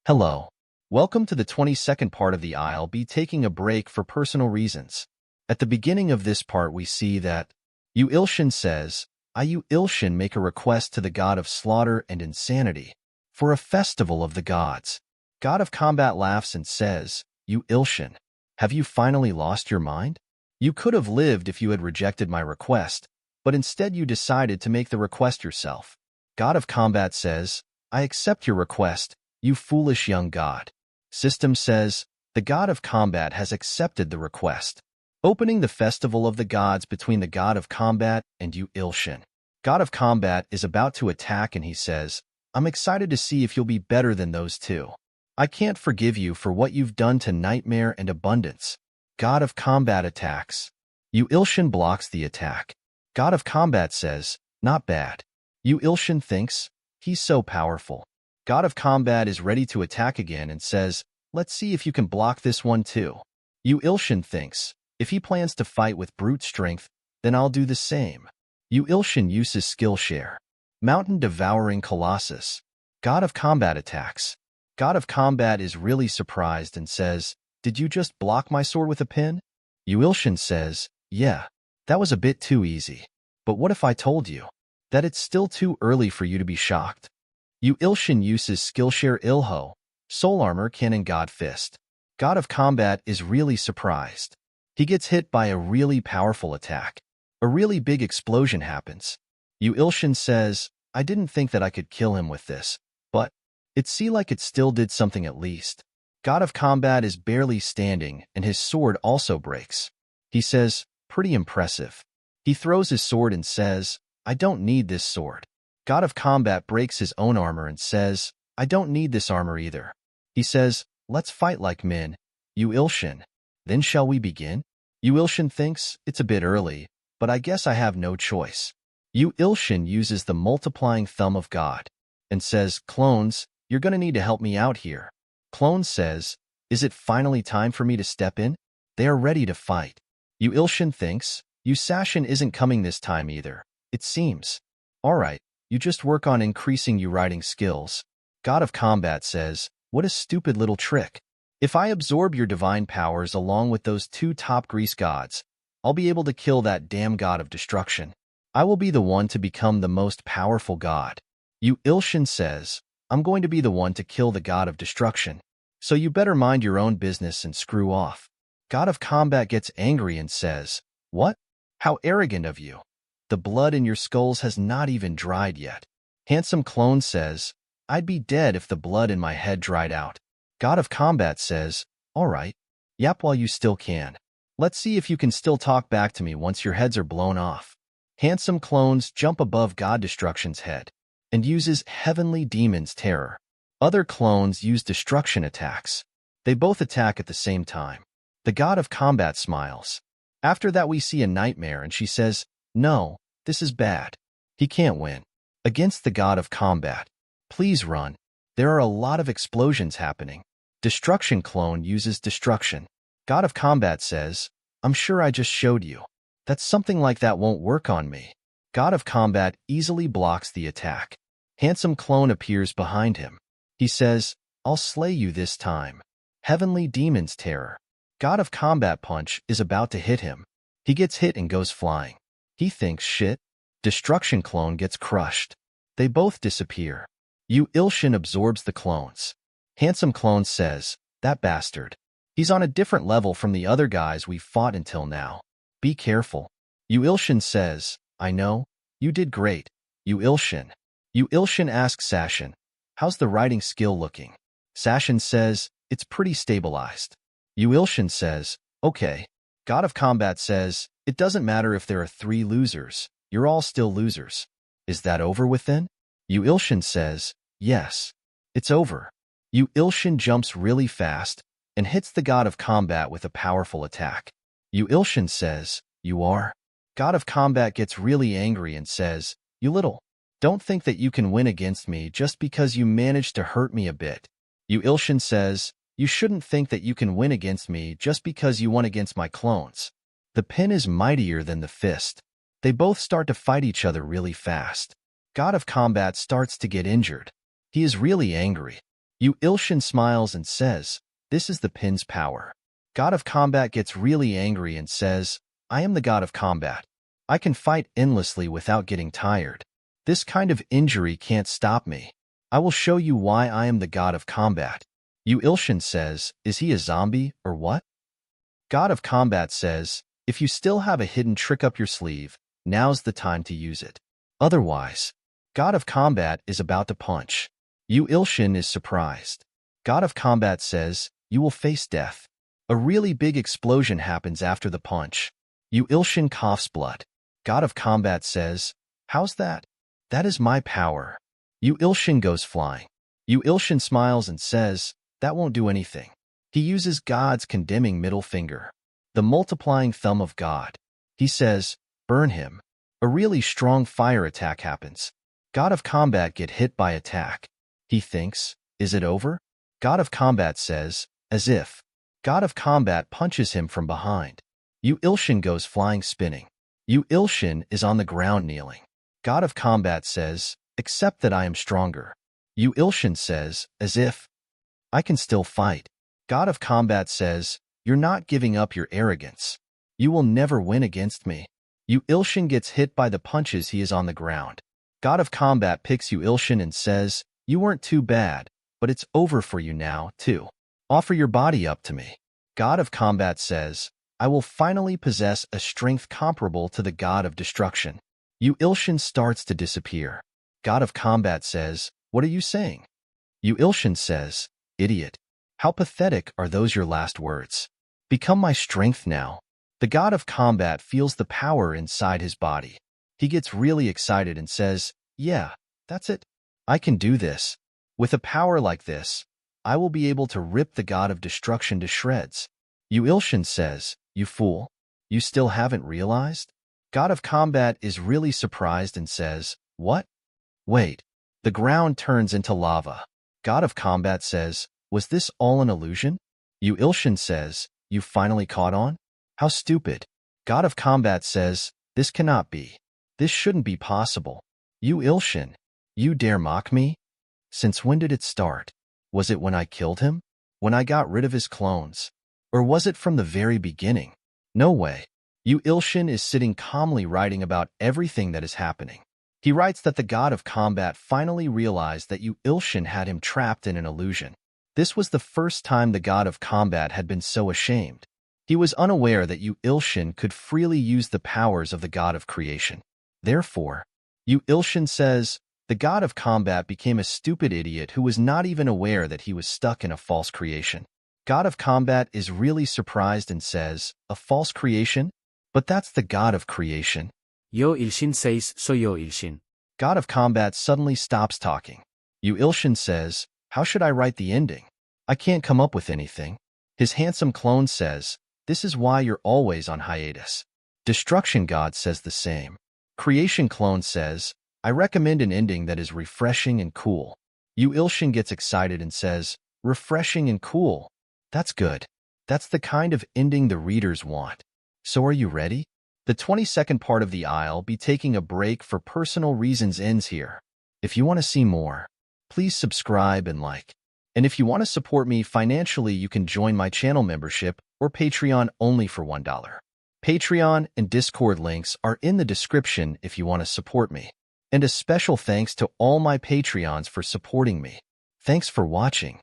Hello. Welcome to the 22nd part of the I'll be taking a break for personal reasons. At the beginning of this part we see that Yu Ilshin says, I Yu Ilshin make a request to the god of slaughter and insanity for a festival of the gods. God of combat laughs and says, Yu Ilshin, have you finally lost your mind? You could have lived if you had rejected my request, but instead you decided to make the request yourself. God of combat says, I accept your request, you foolish young god. System says, the god of combat has accepted the request, opening the festival of the gods between the god of combat and Yu Ilshin. God of combat is about to attack and he says, I'm excited to see if you'll be better than those two. I can't forgive you for what you've done to Nightmare and Abundance. God of combat attacks. Yu Ilshin blocks the attack. God of combat says, not bad. Yu Ilshin thinks, he's so powerful. God of combat is ready to attack again and says, let's see if you can block this one too. Yu Ilshin thinks, if he plans to fight with brute strength, then I'll do the same. Yu Ilshin uses skill share. Mountain devouring Colossus. God of combat attacks. God of combat is really surprised and says, did you just block my sword with a pin? Yu Ilshin says, yeah, that was a bit too easy. But what if I told you that it's still too early for you to be shocked? Yu Ilshin uses Skillshare Ilho, Soul Armor Cannon God Fist. God of Combat is really surprised. He gets hit by a really powerful attack. A really big explosion happens. Yu Ilshin says, I didn't think that I could kill him with this, but it seemed like it still did something at least. God of Combat is barely standing and his sword also breaks. He says, pretty impressive. He throws his sword and says, I don't need this sword. God of Combat breaks his own armor and says, I don't need this armor either. He says, let's fight like men. Yu Ilshin. Then shall we begin? Yu Ilshin thinks, it's a bit early, but I guess I have no choice. Yu Ilshin uses the multiplying thumb of God and says, clones, you're gonna need to help me out here. Clone says, is it finally time for me to step in? They are ready to fight. Yu Ilshin thinks, Yu Sashin isn't coming this time either, it seems. Alright. You just work on increasing your writing skills. God of Combat says, what a stupid little trick. If I absorb your divine powers along with those two top Greece gods, I'll be able to kill that damn god of destruction. I will be the one to become the most powerful god. Yu Ilshin says, I'm going to be the one to kill the god of destruction. So you better mind your own business and screw off. God of Combat gets angry and says, what? How arrogant of you. The blood in your skulls has not even dried yet. Handsome Clone says, I'd be dead if the blood in my head dried out. God of Combat says, all right, yap while you still can. Let's see if you can still talk back to me once your heads are blown off. Handsome Clones jump above God Destruction's head and uses Heavenly Demon's Terror. Other clones use destruction attacks. They both attack at the same time. The God of Combat smiles. After that we see a Nightmare and she says, no, this is bad. He can't win. Against the God of Combat. Please run. There are a lot of explosions happening. Destruction Clone uses Destruction. God of Combat says, I'm sure I just showed you that something like that won't work on me. God of Combat easily blocks the attack. Handsome Clone appears behind him. He says, I'll slay you this time. Heavenly Demon's Terror. God of Combat punch is about to hit him. He gets hit and goes flying. He thinks, shit. Destruction Clone gets crushed. They both disappear. Yu Ilshin absorbs the clones. Handsome Clone says, that bastard. He's on a different level from the other guys we've fought until now. Be careful. Yu Ilshin says, I know. You did great. Yu Ilshin. Yu Ilshin asks Sashin, how's the writing skill looking? Sashin says, it's pretty stabilized. Yu Ilshin says, okay. God of Combat says, it doesn't matter if there are 3 losers, you're all still losers. Is that over with then? Yu Ilshin says, yes. It's over. Yu Ilshin jumps really fast and hits the God of Combat with a powerful attack. Yu Ilshin says, you are? God of Combat gets really angry and says, you little. Don't think that you can win against me just because you managed to hurt me a bit. Yu Ilshin says, you shouldn't think that you can win against me just because you won against my clones. The pin is mightier than the fist. They both start to fight each other really fast. God of Combat starts to get injured. He is really angry. Yu Ilshin smiles and says, this is the pin's power. God of Combat gets really angry and says, I am the God of Combat. I can fight endlessly without getting tired. This kind of injury can't stop me. I will show you why I am the God of Combat. Yu Ilshin says, is he a zombie or what? God of Combat says, if you still have a hidden trick up your sleeve, now's the time to use it. Otherwise, God of Combat is about to punch. Yu Ilshin is surprised. God of Combat says, you will face death. A really big explosion happens after the punch. Yu Ilshin coughs blood. God of Combat says, how's that? That is my power. Yu Ilshin goes flying. Yu Ilshin smiles and says, that won't do anything. He uses God's condemning middle finger, the multiplying thumb of God. He says, burn him. A really strong fire attack happens. God of Combat get hit by attack. He thinks, is it over? God of Combat says, as if. God of Combat punches him from behind. Yu Ilshin goes flying spinning. Yu Ilshin is on the ground kneeling. God of Combat says, accept that I am stronger. Yu Ilshin says, as if. I can still fight. God of Combat says, you're not giving up your arrogance. You will never win against me. Yu Ilshin gets hit by the punches. He is on the ground. God of Combat picks Yu Ilshin and says, you weren't too bad, but it's over for you now, too. Offer your body up to me. God of Combat says, I will finally possess a strength comparable to the God of Destruction. Yu Ilshin starts to disappear. God of Combat says, what are you saying? Yu Ilshin says, idiot. How pathetic are those your last words? Become my strength now. The God of Combat feels the power inside his body. He gets really excited and says, yeah, that's it. I can do this. With a power like this, I will be able to rip the God of Destruction to shreds. Yu Ilshin says, you fool. You still haven't realized? God of Combat is really surprised and says, what? Wait. The ground turns into lava. God of Combat says, was this all an illusion? Yu Ilshin says, you finally caught on? How stupid. God of Combat says, this cannot be. This shouldn't be possible. Yu Ilshin, you dare mock me? Since when did it start? Was it when I killed him? When I got rid of his clones? Or was it from the very beginning? No way. Yu Ilshin is sitting calmly writing about everything that is happening. He writes that the God of Combat finally realized that Yu Ilshin had him trapped in an illusion. This was the first time the God of Combat had been so ashamed. He was unaware that Yu Ilshin could freely use the powers of the God of Creation. Therefore, Yu Ilshin says, the God of Combat became a stupid idiot who was not even aware that he was stuck in a false creation. God of Combat is really surprised and says, a false creation? But that's the God of Creation. Yo Ilshin says, so Yo Ilshin. God of Combat suddenly stops talking. Yu Ilshin says, how should I write the ending? I can't come up with anything. His handsome clone says, this is why you're always on hiatus. Destruction God says the same. Creation clone says, I recommend an ending that is refreshing and cool. Yu Ilshin gets excited and says, refreshing and cool. That's good. That's the kind of ending the readers want. So are you ready? The 22nd part of the I'll be taking a break for personal reasons ends here. If you want to see more, please subscribe and like. And if you want to support me financially, you can join my channel membership or Patreon only for $1. Patreon and Discord links are in the description if you want to support me. And a special thanks to all my Patreons for supporting me. Thanks for watching.